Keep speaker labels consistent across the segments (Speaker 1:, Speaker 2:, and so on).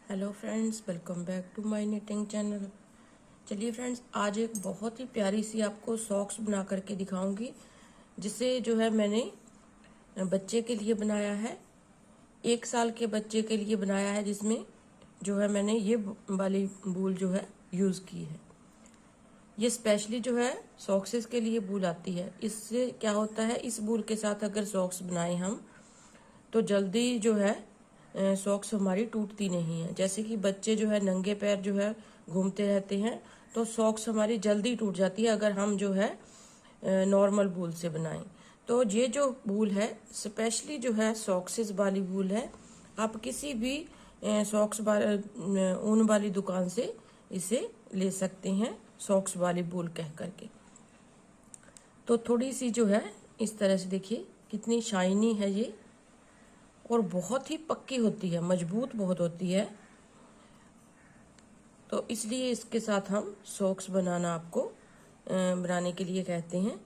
Speaker 1: Hello friends, welcome back to my knitting channel. चलिए friends, आज एक बहुत ही प्यारी सी आपको सॉक्स बना करके दिखाऊंगी, जिसे जो है मैंने बच्चे के लिए बनाया है। 1 साल के बच्चे के लिए बनाया है, जिसमें जो है मैंने ये वाली बूल जो है यूज़ की है। ये स्पेशली जो है सॉक्सेस के लिए बूल आती है। इससे क्या होता है, इस बूल के साथ अगर सॉक्स बनाए हम तो जल्दी जो है सॉक्स हमारी टूटती नहीं है। जैसे कि बच्चे जो है नंगे पैर जो है घूमते रहते हैं, तो सॉक्स हमारी जल्दी टूट जाती है अगर हम जो है नॉर्मल वूल से बनाएं। तो ये जो वूल है स्पेशली जो है सॉक्सेस वाली वूल है। आप किसी भी सॉक्स ऊन वाली दुकान से इसे ले सकते हैं, सॉक्स वाली वूल कह करके। तो थोड़ी सी जो है इस तरह से देखिए कितनी शाइनी है ये, और बहुत ही पक्की होती है, मजबूत बहुत होती है। तो इसलिए इसके साथ हम सॉक्स बनाना आपको बनाने के लिए कहते हैं।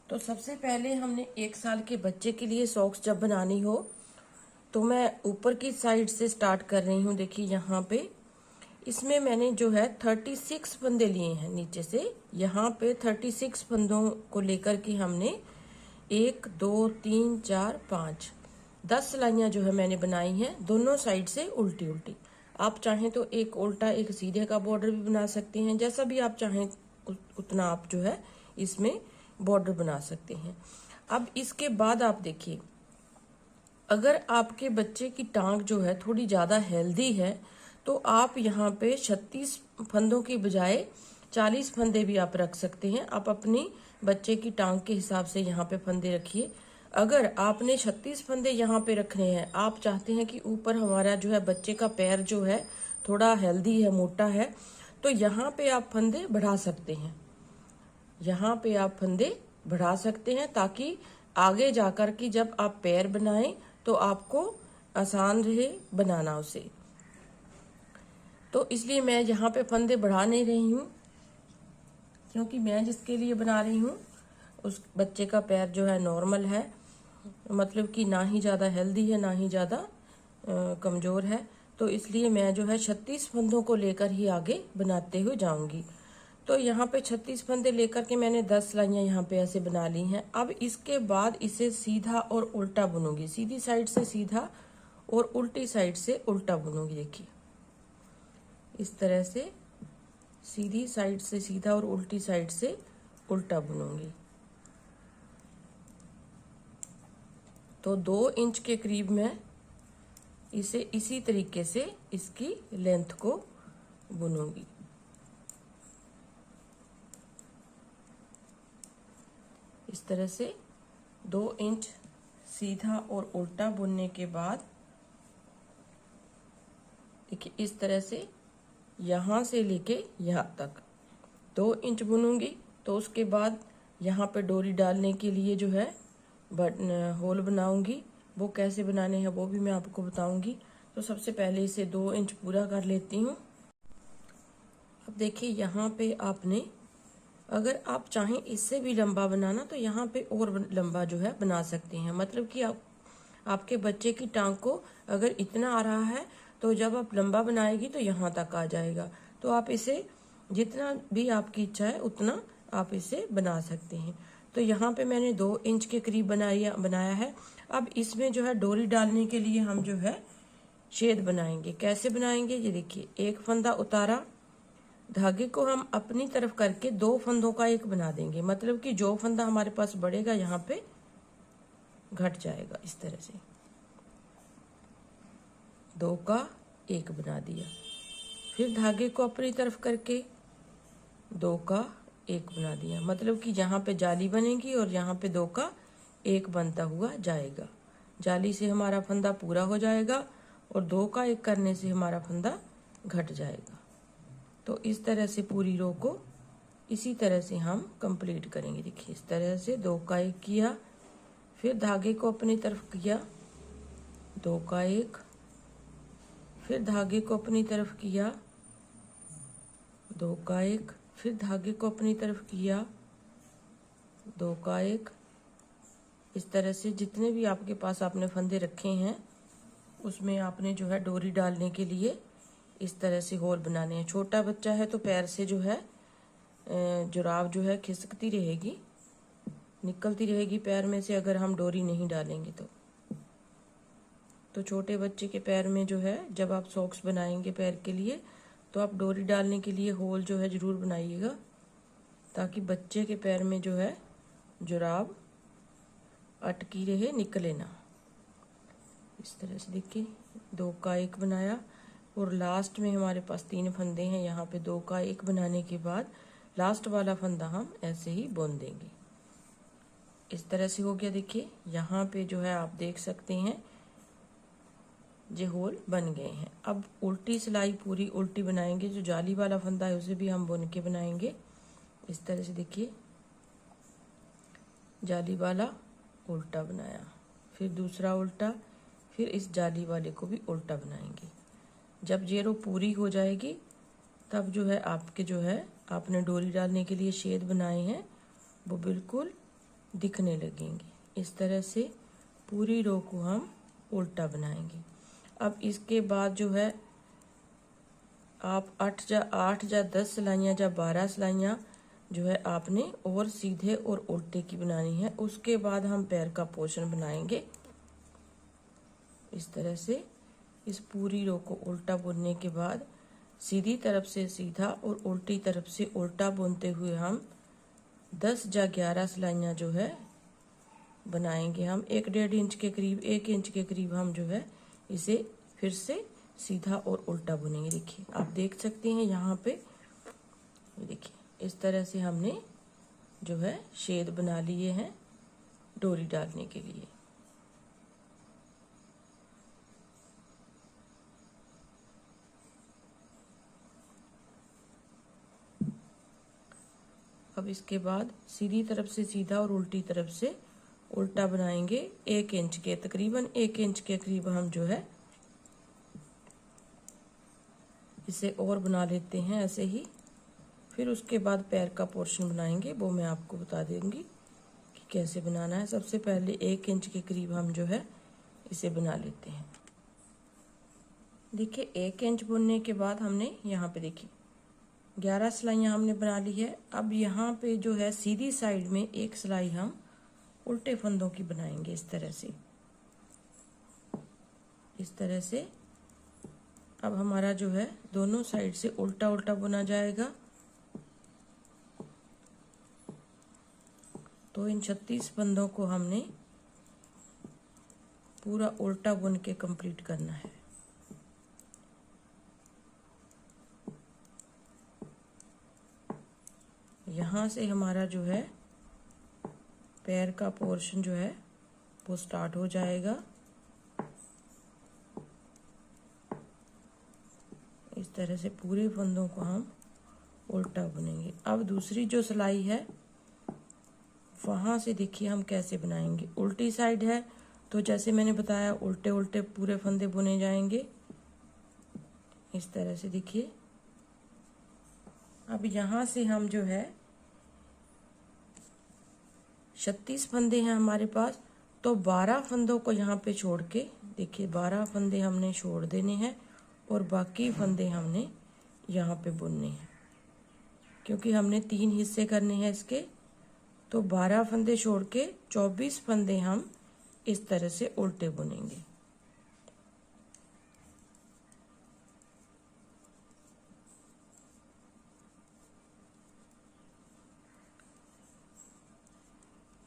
Speaker 1: तो सबसे पहले हमने 1 साल के बच्चे के लिए सॉक्स जब बनानी हो तो मैं ऊपर की साइड से स्टार्ट कर रही हूँ। देखिए यहाँ पे इसमें मैंने जो है 36 फंदे लिए हैं नीचे से। यहाँ पे 36 फंदों को लेकर के हमने 1 2 3 4 5 10 सिलाइयाँ जो है मैंने बनाई हैं, दोनों साइड से उल्टी उल्टी। आप चाहें तो एक उल्टा एक सीधे का बॉर्डर भी बना सकते हैं, जैसा भी आप चाहें उतना आप जो है इसमें बॉर्डर बना सकते हैं। अब इसके बाद आप देखिए, अगर आपके बच्चे की टांग जो है थोड़ी ज़्यादा हेल्दी है तो आप यहाँ पे 36 फंदों की बजाय 40 फंदे भी आप रख सकते हैं। आप अपनी बच्चे की टांग के हिसाब से यहाँ पे फंदे रखिए। अगर आपने 36 फंदे यहाँ पे रखने हैं, आप चाहते हैं कि ऊपर हमारा जो है बच्चे का पैर जो है थोड़ा हेल्दी है, मोटा है, तो यहाँ पे आप फंदे बढ़ा सकते हैं। यहाँ पे आप फंदे बढ़ा सकते हैं ताकि आगे जाकर के जब आप पैर बनाएं तो आपको आसान रहे बनाना उसे। तो इसलिए मैं यहाँ पे फंदे बढ़ा नहीं रही हूँ, क्योंकि मैं जिसके लिए बना रही हूँ उस बच्चे का पैर जो है नॉर्मल है, मतलब कि ना ही ज़्यादा हेल्दी है ना ही ज़्यादा कमज़ोर है। तो इसलिए मैं जो है 36 फंदों को लेकर ही आगे बनाते हुए जाऊंगी। तो यहाँ पे 36 फंदे लेकर के मैंने 10 सिलाइयाँ यहाँ पे ऐसे बना ली हैं। अब इसके बाद इसे सीधा और उल्टा बुनूंगी, सीधी साइड से सीधा और उल्टी साइड से उल्टा बुनूंगी। देखिए इस तरह से सीधी साइड से सीधा और उल्टी साइड से उल्टा बुनूंगी। तो 2 इंच के करीब मैं इसे इसी तरीके से इसकी लेंथ को बुनूंगी। इस तरह से 2 इंच सीधा और उल्टा बुनने के बाद देखिए इस तरह से यहाँ से लेके यहाँ तक 2 इंच बुनूंगी। तो उसके बाद यहाँ पे डोरी डालने के लिए जो है होल बनाऊंगी। वो कैसे बनाने हैं वो भी मैं आपको बताऊंगी। तो सबसे पहले इसे 2 इंच पूरा कर लेती हूँ। अब देखिए यहाँ पे आपने, अगर आप चाहें इससे भी लंबा बनाना तो यहाँ पे और लंबा जो है बना सकते हैं। मतलब कि आपके बच्चे की टांग को अगर इतना आ रहा है तो जब आप लंबा बनाएगी तो यहाँ तक आ जाएगा। तो आप इसे जितना भी आपकी इच्छा है उतना आप इसे बना सकते हैं। तो यहाँ पे मैंने 2 इंच के करीब बनाया है। अब इसमें जो है डोरी डालने के लिए हम जो है छेद बनाएंगे। कैसे बनाएंगे, ये देखिए, एक फंदा उतारा, धागे को हम अपनी तरफ करके 2 फंदों का एक बना देंगे। मतलब कि जो फंदा हमारे पास बढ़ेगा यहाँ पे घट जाएगा। इस तरह से 2 का 1 बना दिया। फिर धागे को अपनी तरफ करके 2 का 1 बना दिया। मतलब कि यहाँ पे जाली बनेगी और यहाँ पे 2 का 1 बनता हुआ जाएगा। जाली से हमारा फंदा पूरा हो जाएगा और 2 का 1 करने से हमारा फंदा घट जाएगा। तो इस तरह से पूरी रो को इसी तरह से हम कंप्लीट करेंगे। देखिए इस तरह से 2 का 1 किया, फिर धागे को अपनी तरफ किया, 2 का 1, फिर धागे को अपनी तरफ किया, 2 का 1, फिर धागे को अपनी तरफ किया, 2 का 1। इस तरह से जितने भी आपके पास आपने फंदे रखे हैं उसमें आपने जो है डोरी डालने के लिए इस तरह से होल बनाने हैं। छोटा बच्चा है तो पैर से जो है जुराब जो है खिसकती रहेगी, निकलती रहेगी पैर में से अगर हम डोरी नहीं डालेंगे तो छोटे बच्चे के पैर में जो है जब आप सॉक्स बनाएंगे पैर के लिए तो आप डोरी डालने के लिए होल जो है ज़रूर बनाइएगा, ताकि बच्चे के पैर में जो है जुराब अटकी रहे, निकले ना। इस तरह से देखिए 2 का 1 बनाया और लास्ट में हमारे पास 3 फंदे हैं। यहाँ पे 2 का 1 बनाने के बाद लास्ट वाला फंदा हम ऐसे ही बुन देंगे। इस तरह से हो गया। देखिए यहाँ पे जो है आप देख सकते हैं ये होल बन गए हैं। अब उल्टी सिलाई पूरी उल्टी बनाएंगे। जो जाली वाला फंदा है उसे भी हम बुन के बनाएंगे। इस तरह से देखिए जाली वाला उल्टा बनाया, फिर दूसरा उल्टा, फिर इस जाली वाले को भी उल्टा बनाएंगे। जब ये रो पूरी हो जाएगी तब जो है आपके जो है आपने डोरी डालने के लिए छेद बनाए हैं वो बिल्कुल दिखने लगेंगे। इस तरह से पूरी रो को हम उल्टा बनाएंगे। अब इसके बाद जो है आप 8 या 10 सिलाइयाँ या 12 सिलाइयाँ जो है आपने और सीधे और उल्टे की बनानी है। उसके बाद हम पैर का पोर्शन बनाएंगे। इस तरह से इस पूरी रो को उल्टा बुनने के बाद सीधी तरफ से सीधा और उल्टी तरफ से उल्टा बुनते हुए हम 10 या 11 सिलाइयाँ जो है बनाएंगे। हम 1.5 इंच के करीब 1 इंच के करीब हम जो है इसे फिर से सीधा और उल्टा बुनेंगे। देखिए आप देख सकते हैं यहाँ पे, देखिए इस तरह से हमने जो है छेद बना लिए हैं डोरी डालने के लिए। अब इसके बाद सीधी तरफ से सीधा और उल्टी तरफ से उल्टा बनाएंगे 1 इंच के, तकरीबन 1 इंच के करीब हम जो है इसे और बना लेते हैं ऐसे ही। फिर उसके बाद पैर का पोर्शन बनाएंगे, वो मैं आपको बता दूंगी कि कैसे बनाना है। सबसे पहले 1 इंच के करीब हम जो है इसे बना लेते हैं। देखिए 1 इंच बुनने के बाद हमने यहाँ पे देखिए 11 सिलाइयाँ हमने बना ली है। अब यहाँ पे जो है सीधी साइड में 1 सिलाई हम उल्टे फंदों की बनाएंगे। इस तरह से अब हमारा जो है दोनों साइड से उल्टा उल्टा बुना जाएगा। तो इन 36 फंदों को हमने पूरा उल्टा बुन के कंप्लीट करना है। यहाँ से हमारा जो है पैर का पोर्शन जो है वो स्टार्ट हो जाएगा। इस तरह से पूरे फंदों को हम उल्टा बुनेंगे। अब दूसरी जो सिलाई है वहाँ से देखिए हम कैसे बनाएंगे। उल्टी साइड है तो जैसे मैंने बताया उल्टे उल्टे पूरे फंदे बुने जाएंगे। इस तरह से देखिए अब यहाँ से हम जो है 36 फंदे हैं हमारे पास, तो 12 फंदों को यहाँ पे छोड़ के देखिए 12 फंदे हमने छोड़ देने हैं और बाकी फंदे हमने यहाँ पे बुनने हैं। क्योंकि हमने 3 हिस्से करने हैं इसके, तो 12 फंदे छोड़ के 24 फंदे हम इस तरह से उल्टे बुनेंगे।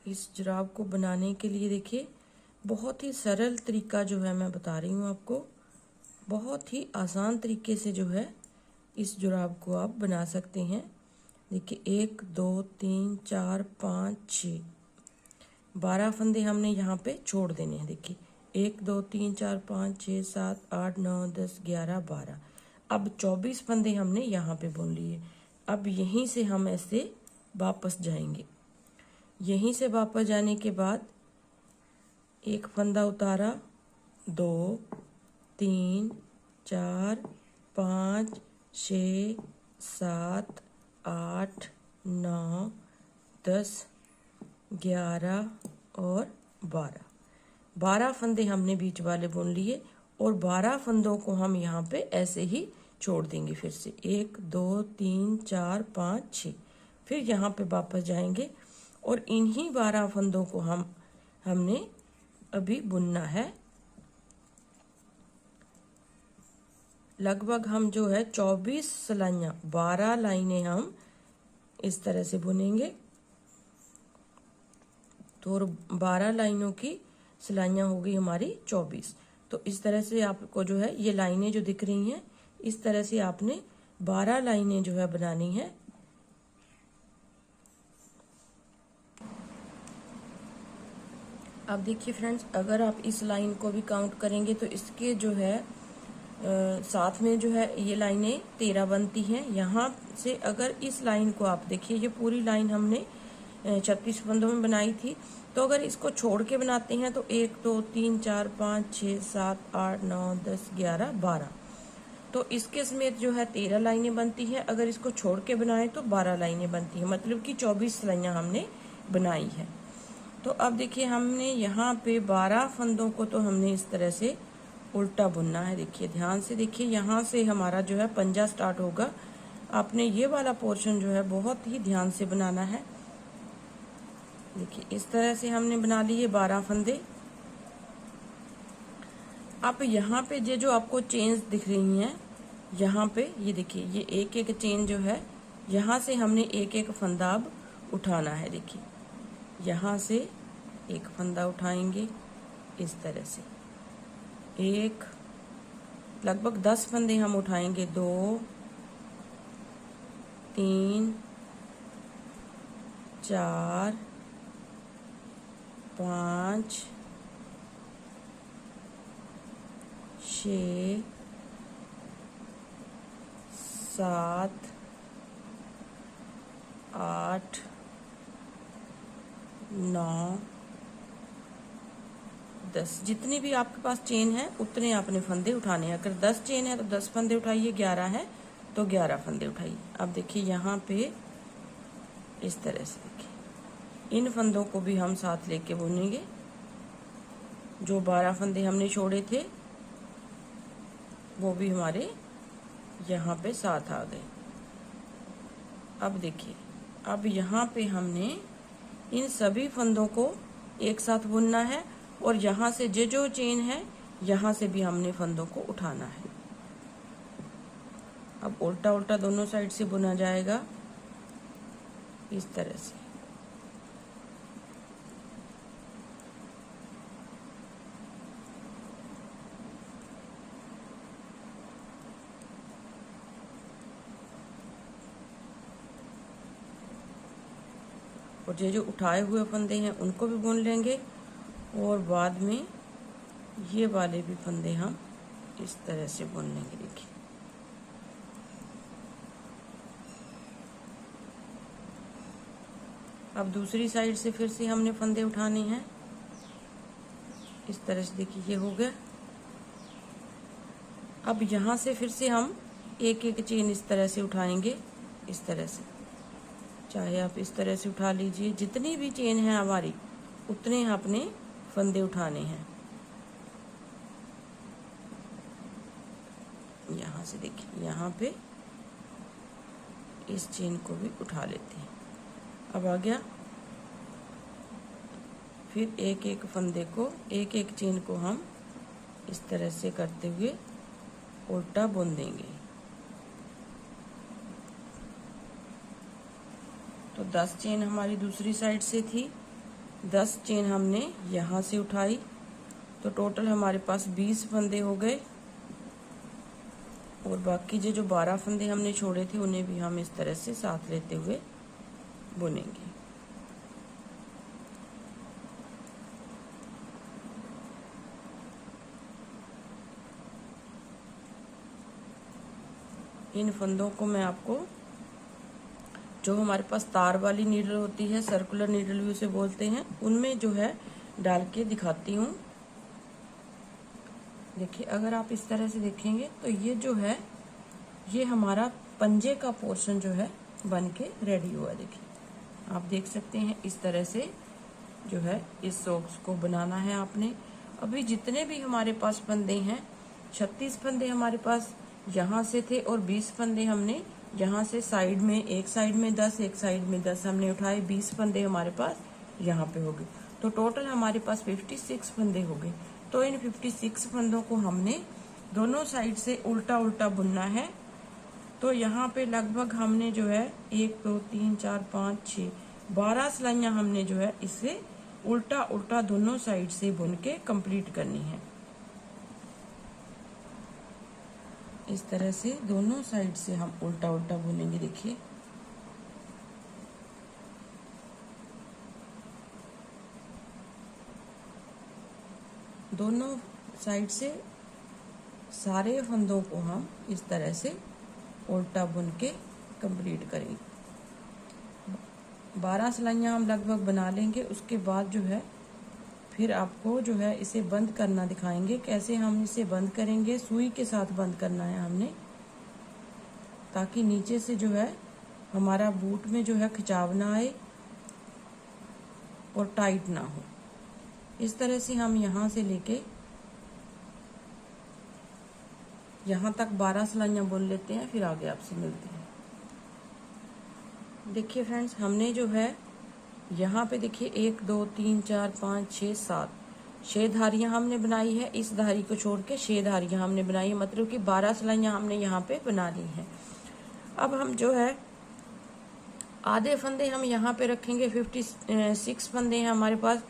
Speaker 1: इस जुराब को बनाने के लिए देखिए बहुत ही सरल तरीका जो है मैं बता रही हूँ आपको। बहुत ही आसान तरीके से जो है इस जुराब को आप बना सकते हैं। देखिए 1 2 3 4 5 6 12 फंदे हमने यहाँ पे छोड़ देने हैं। देखिए 1 2 3 4 5 6 7 8 9 10 11 12। अब 24 फंदे हमने यहाँ पे बुन लिए। अब यहीं से हम ऐसे वापस जाएंगे। यहीं से वापस जाने के बाद एक फंदा उतारा, 2 3 4 5 6 7 8 9 10 11 और 12 फंदे हमने बीच वाले बुन लिए और 12 फंदों को हम यहाँ पे ऐसे ही छोड़ देंगे। फिर से 1 2 3 4 5 6, फिर यहाँ पे वापस जाएंगे और इन्हीं 12 फंदों को हमने अभी बुनना है। लगभग हम जो है 24 सिलाइयाँ, 12 लाइनें हम इस तरह से बुनेंगे। तो 12 लाइनों की सिलाइयाँ हो गई हमारी 24। तो इस तरह से आपको जो है ये लाइनें जो दिख रही हैं, इस तरह से आपने 12 लाइनें जो है बनानी है। अब देखिए फ्रेंड्स, अगर आप इस लाइन को भी काउंट करेंगे तो इसके जो है साथ में जो है ये लाइनें 13 बनती हैं। यहाँ से अगर इस लाइन को आप देखिए, ये पूरी लाइन हमने 36 फंदों में बनाई थी। तो अगर इसको छोड़ के बनाते हैं तो 1 2 3 4 5 6 7 8 9 10 11 12, तो इसके समेत जो है 13 लाइनें बनती है। अगर इसको छोड़ के बनाएं तो 12 लाइनें बनती है, मतलब कि 24 सिलाइयाँ हमने बनाई है। तो अब देखिए, हमने यहाँ पे 12 फंदों को तो हमने इस तरह से उल्टा बुनना है। देखिए ध्यान से देखिए, यहाँ से हमारा जो है पंजा स्टार्ट होगा। आपने ये वाला पोर्शन जो है बहुत ही ध्यान से बनाना है। देखिए इस तरह से हमने बना लिए 12 फंदे। अब यहाँ पे ये जो आपको चेन्स दिख रही हैं, यहाँ पे ये देखिए, ये एक एक चेन जो है, यहाँ से हमने एक एक फंदा अब उठाना है। देखिए यहाँ से एक फंदा उठाएंगे इस तरह से, एक, लगभग 10 फंदे हम उठाएंगे। 2 3 4 5 6 7 8 9 10, जितनी भी आपके पास चेन है उतने आपने फंदे उठाने हैं। अगर 10 चेन है तो 10 फंदे उठाइए, 11 है तो 11 फंदे उठाइए। अब देखिए यहाँ पे इस तरह से देखिए, इन फंदों को भी हम साथ लेके बुनेंगे। जो 12 फंदे हमने छोड़े थे वो भी हमारे यहाँ पे साथ आ गए। अब देखिए, अब यहाँ पे हमने इन सभी फंदों को एक साथ बुनना है और यहाँ से जो चेन है यहाँ से भी हमने फंदों को उठाना है। अब उल्टा उल्टा दोनों साइड से बुना जाएगा इस तरह से। और ये जो उठाए हुए फंदे हैं उनको भी बुन लेंगे और बाद में ये वाले भी फंदे हम इस तरह से बुन लेंगे। देखिए अब दूसरी साइड से फिर से हमने फंदे उठाने हैं इस तरह से। देखिए ये हो गया। अब यहाँ से फिर से हम एक एक चेन इस तरह से उठाएंगे, इस तरह से। चाहे आप इस तरह से उठा लीजिए, जितनी भी चेन है हमारी उतने आपने फंदे उठाने हैं। यहाँ से देखिए, यहाँ पे इस चेन को भी उठा लेते हैं। अब आ गया, फिर एक एक फंदे को, एक एक चेन को हम इस तरह से करते हुए उल्टा बुन देंगे। तो 10 चेन हमारी दूसरी साइड से थी, 10 चेन हमने यहाँ से उठाई, तो टोटल हमारे पास 20 फंदे हो गए। और बाकी जो 12 फंदे हमने छोड़े थे उन्हें भी हम इस तरह से साथ लेते हुए बुनेंगे। इन फंदों को मैं आपको, जो हमारे पास तार वाली नीडल होती है, सर्कुलर नीडल भी उसे बोलते हैं, उनमें जो है डाल के दिखाती हूँ। देखिए अगर आप इस तरह से देखेंगे तो ये जो है, ये हमारा पंजे का पोर्शन जो है बन के रेडी हुआ है। देखिए आप देख सकते हैं इस तरह से जो है इस सॉक्स को बनाना है आपने। अभी जितने भी हमारे पास फंदे हैं 36 फंदे हमारे पास यहाँ से थे और 20 फंदे हमने यहाँ से साइड में, एक साइड में 10, एक साइड में 10 हमने उठाए। 20 फंदे हमारे पास यहाँ पे हो गए। तो टोटल हमारे पास 56 फंदे हो गए। तो इन 56 फंदों को हमने दोनों साइड से उल्टा उल्टा बुनना है। तो यहाँ पे लगभग हमने जो है 1 2 3 4 5 6 12 सिलाइयाँ हमने जो है इसे उल्टा उल्टा दोनों साइड से बुन के कंप्लीट करनी है। इस तरह से दोनों साइड से हम उल्टा उल्टा बुनेंगे। देखिए दोनों साइड से सारे फंदों को हम इस तरह से उल्टा बुन के कंप्लीट करेंगे। 12 सिलाइयाँ हम लगभग बना लेंगे। उसके बाद जो है फिर आपको जो है इसे बंद करना दिखाएंगे। कैसे हम इसे बंद करेंगे, सुई के साथ बंद करना है हमने, ताकि नीचे से जो है हमारा बूट में जो है खिंचाव ना आए और टाइट ना हो। इस तरह से हम यहाँ से लेके यहाँ तक 12 सिलाइयाँ बुन लेते हैं, फिर आगे आपसे मिलते हैं। देखिए फ्रेंड्स, हमने जो है यहाँ पे देखिए 1 2 3 4 5 6 7 6 धारियाँ हमने बनाई है। इस धारी को छोड़ के 6 धारियाँ हमने बनाई है, मतलब कि 12 सिलाइयाँ हमने यहाँ पे बना ली हैं। अब हम जो है आधे फंदे हम यहाँ पे रखेंगे। 56 फंदे हैं हमारे पास,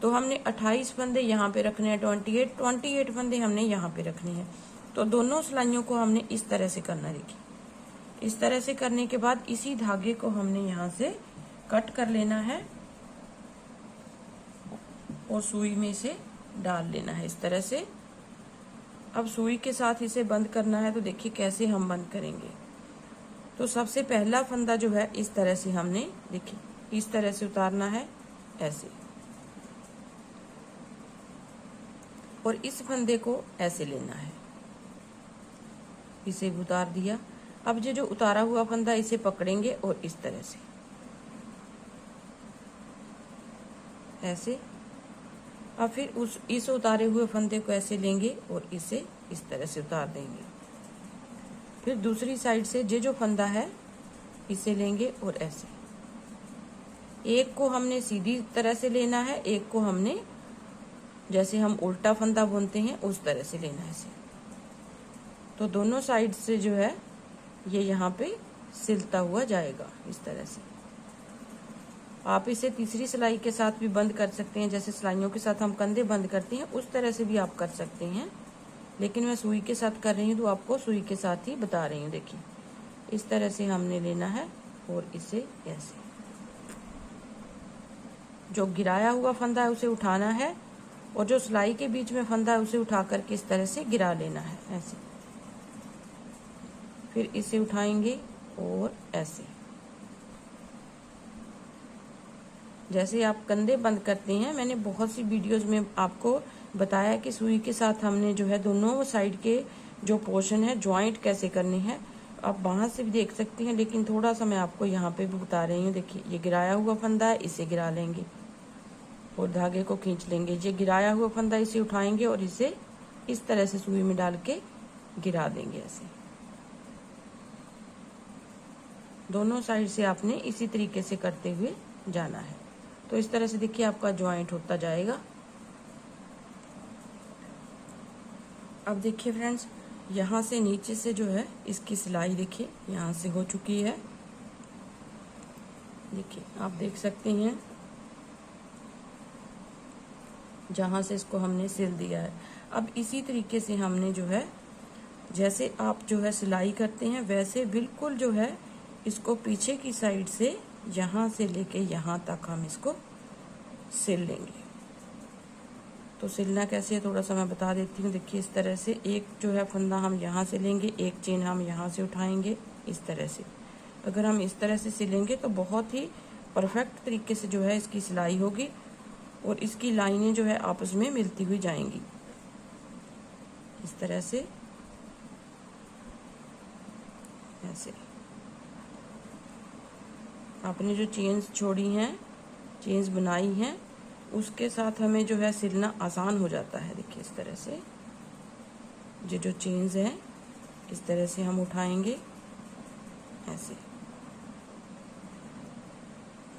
Speaker 1: तो हमने 28 फंदे यहाँ पे रखने हैं। 28 फंदे हमने यहाँ पे रखने हैं। तो दोनों सिलाइयों को हमने इस तरह से करना। देखिए इस तरह से करने के बाद इसी धागे को हमने यहाँ से कट कर लेना है और सुई में इसे डाल लेना है इस तरह से। अब सुई के साथ इसे बंद करना है। तो देखिए कैसे हम बंद करेंगे। तो सबसे पहला फंदा जो है इस तरह से हमने, देखिए इस तरह से उतारना है ऐसे, और इस फंदे को ऐसे लेना है। इसे उतार दिया। अब ये जो उतारा हुआ फंदा इसे पकड़ेंगे और इस तरह से ऐसे। अब फिर इस उतारे हुए फंदे को ऐसे लेंगे और इसे इस तरह से उतार देंगे। फिर दूसरी साइड से ये जो फंदा है इसे लेंगे और ऐसे। एक को हमने सीधी तरह से लेना है, एक को हमने जैसे हम उल्टा फंदा बुनते हैं उस तरह से लेना है इसे। तो दोनों साइड से जो है ये यहाँ पे सिलता हुआ जाएगा इस तरह से। आप इसे तीसरी सिलाई के साथ भी बंद कर सकते हैं, जैसे सिलाइयों के साथ हम कंधे बंद करते हैं उस तरह से भी आप कर सकते हैं, लेकिन मैं सुई के साथ कर रही हूँ तो आपको सुई के साथ ही बता रही हूँ। देखिए इस तरह से हमने लेना है और इसे ऐसे। जो गिराया हुआ फंदा है उसे उठाना है और जो सिलाई के बीच में फंदा है उसे उठा करके इस तरह से गिरा लेना है ऐसे। फिर इसे उठाएंगे और ऐसे, जैसे आप कंधे बंद करते हैं। मैंने बहुत सी वीडियोस में आपको बताया कि सुई के साथ हमने जो है दोनों साइड के जो पोर्शन है ज्वाइंट कैसे करने हैं। आप वहां से भी देख सकते हैं, लेकिन थोड़ा सा मैं आपको यहाँ पे भी बता रही हूँ। देखिए ये गिराया हुआ फंदा है, इसे गिरा लेंगे और धागे को खींच लेंगे। ये गिराया हुआ फंदा इसे उठाएंगे और इसे इस तरह से सुई में डाल के गिरा देंगे ऐसे। दोनों साइड से आपने इसी तरीके से करते हुए जाना है। तो इस तरह से देखिए आपका ज्वाइंट होता जाएगा। अब देखिए फ्रेंड्स, यहाँ से नीचे से जो है इसकी सिलाई देखिए यहाँ से हो चुकी है। देखिए आप देख सकते हैं जहाँ से इसको हमने सिल दिया है। अब इसी तरीके से हमने जो है, जैसे आप जो है सिलाई करते हैं वैसे बिल्कुल जो है इसको पीछे की साइड से यहाँ से लेके यहाँ तक हम इसको सिल लेंगे। तो सिलना कैसे है थोड़ा सा मैं बता देती हूँ। देखिए इस तरह से एक जो है फंदा हम यहाँ से लेंगे, एक चेन हम यहाँ से उठाएंगे इस तरह से। अगर हम इस तरह से सिलेंगे तो बहुत ही परफेक्ट तरीके से जो है इसकी सिलाई होगी और इसकी लाइनें जो है आपस में मिलती हुई जाएंगी इस तरह से ऐसे। आपने जो चेन्स छोड़ी हैं, चेन्स बनाई हैं, उसके साथ हमें जो है सिलना आसान हो जाता है। देखिए इस तरह से ये जो चेन्स हैं इस तरह से हम उठाएंगे, ऐसे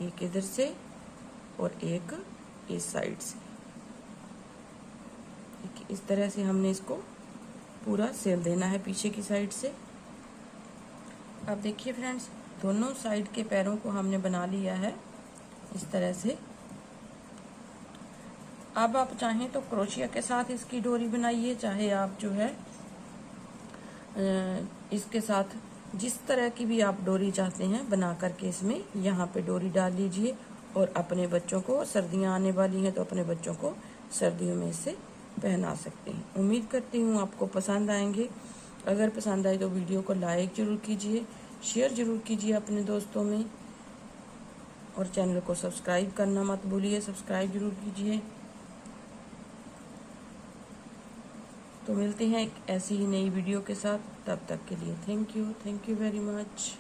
Speaker 1: एक इधर से और एक इस साइड से। इस तरह से हमने इसको पूरा सिल देना है पीछे की साइड से। अब देखिए फ्रेंड्स, दोनों साइड के पैरों को हमने बना लिया है इस तरह से। अब आप चाहें तो क्रोशिया के साथ इसकी डोरी बनाइए, चाहे आप जो है इसके साथ जिस तरह की भी आप डोरी चाहते हैं बना करके इसमें यहाँ पे डोरी डाल लीजिए और अपने बच्चों को, सर्दियाँ आने वाली हैं तो अपने बच्चों को सर्दियों में इसे पहना सकते हैं। उम्मीद करती हूँ आपको पसंद आएंगे। अगर पसंद आए तो वीडियो को लाइक ज़रूर कीजिए, शेयर ज़रूर कीजिए अपने दोस्तों में, और चैनल को सब्सक्राइब करना मत भूलिए, सब्सक्राइब ज़रूर कीजिए। तो मिलते हैं एक ऐसी ही नई वीडियो के साथ, तब तक के लिए थैंक यू वेरी मच।